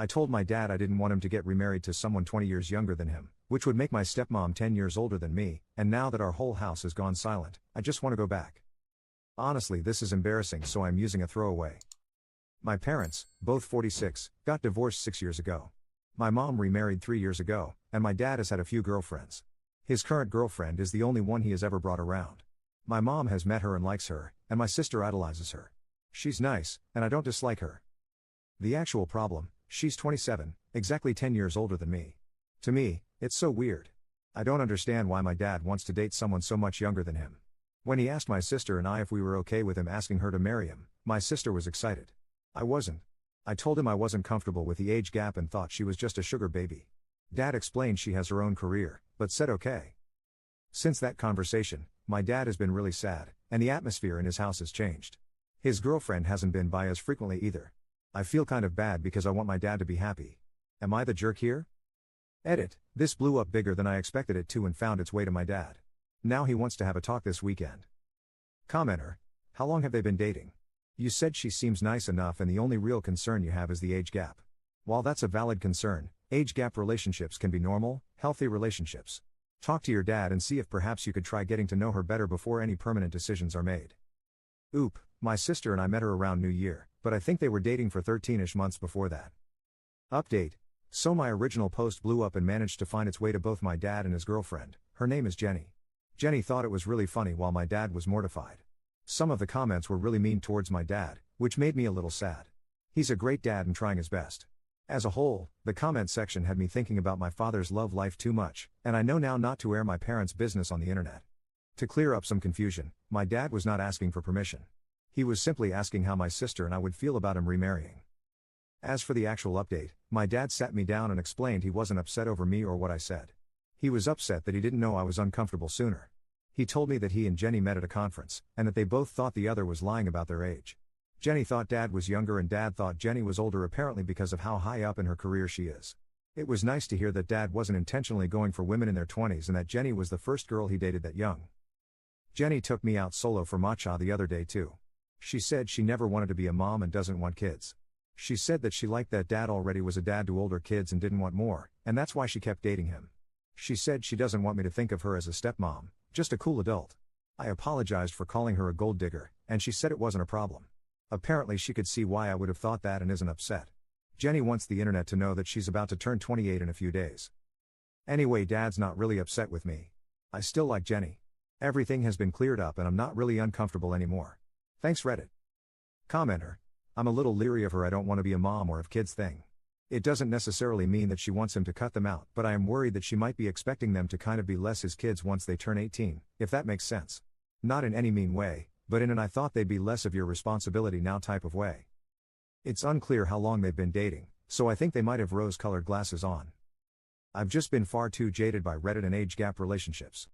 I told my dad I didn't want him to get remarried to someone 20 years younger than him, which would make my stepmom 10 years older than me, and now that our whole house has gone silent, I just want to go back. Honestly, this is embarrassing, so I'm using a throwaway. My parents, both 46, got divorced 6 years ago. My mom remarried 3 years ago, and my dad has had a few girlfriends. His current girlfriend is the only one he has ever brought around. My mom has met her and likes her, and my sister idolizes her. She's nice, and I don't dislike her. The actual problem: she's 27, exactly 10 years older than me. To me, it's so weird. I don't understand why my dad wants to date someone so much younger than him. When he asked my sister and I if we were okay with him asking her to marry him, my sister was excited. I wasn't. I told him I wasn't comfortable with the age gap and thought she was just a sugar baby. Dad explained she has her own career, but said okay. Since that conversation, my dad has been really sad, and the atmosphere in his house has changed. His girlfriend hasn't been by as frequently either. I feel kind of bad because I want my dad to be happy. Am I the jerk here? Edit: this blew up bigger than I expected it to and found its way to my dad. Now he wants to have a talk this weekend. Commenter: how long have they been dating? You said she seems nice enough and the only real concern you have is the age gap. While that's a valid concern, age gap relationships can be normal, healthy relationships. Talk to your dad and see if perhaps you could try getting to know her better before any permanent decisions are made. Oop, my sister and I met her around New Year, but I think they were dating for 13ish months before that. Update: so my original post blew up and managed to find its way to both my dad and his girlfriend. Her name is Jenny. Jenny thought it was really funny while my dad was mortified. Some of the comments were really mean towards my dad, which made me a little sad. He's a great dad and trying his best. As a whole, the comment section had me thinking about my father's love life too much, and I know now not to air my parents' business on the internet. To clear up some confusion, my dad was not asking for permission. He was simply asking how my sister and I would feel about him remarrying. As for the actual update, my dad sat me down and explained he wasn't upset over me or what I said. He was upset that he didn't know I was uncomfortable sooner. He told me that he and Jenny met at a conference, and that they both thought the other was lying about their age. Jenny thought dad was younger and dad thought Jenny was older, apparently because of how high up in her career she is. It was nice to hear that dad wasn't intentionally going for women in their 20s and that Jenny was the first girl he dated that young. Jenny took me out solo for matcha the other day too. She said she never wanted to be a mom and doesn't want kids. She said that she liked that dad already was a dad to older kids and didn't want more, and that's why she kept dating him. She said she doesn't want me to think of her as a stepmom, just a cool adult. I apologized for calling her a gold digger, and she said it wasn't a problem. Apparently she could see why I would have thought that and isn't upset. Jenny wants the internet to know that she's about to turn 28 in a few days. Anyway, dad's not really upset with me. I still like Jenny. Everything has been cleared up and I'm not really uncomfortable anymore. Thanks Reddit. Commenter: I'm a little leery of her I don't want to be a mom or have kids thing. It doesn't necessarily mean that she wants him to cut them out, but I am worried that she might be expecting them to kind of be less his kids once they turn 18, if that makes sense. Not in any mean way, but in an I thought they'd be less of your responsibility now type of way. It's unclear how long they've been dating, so I think they might have rose-colored glasses on. I've just been far too jaded by Reddit and age gap relationships.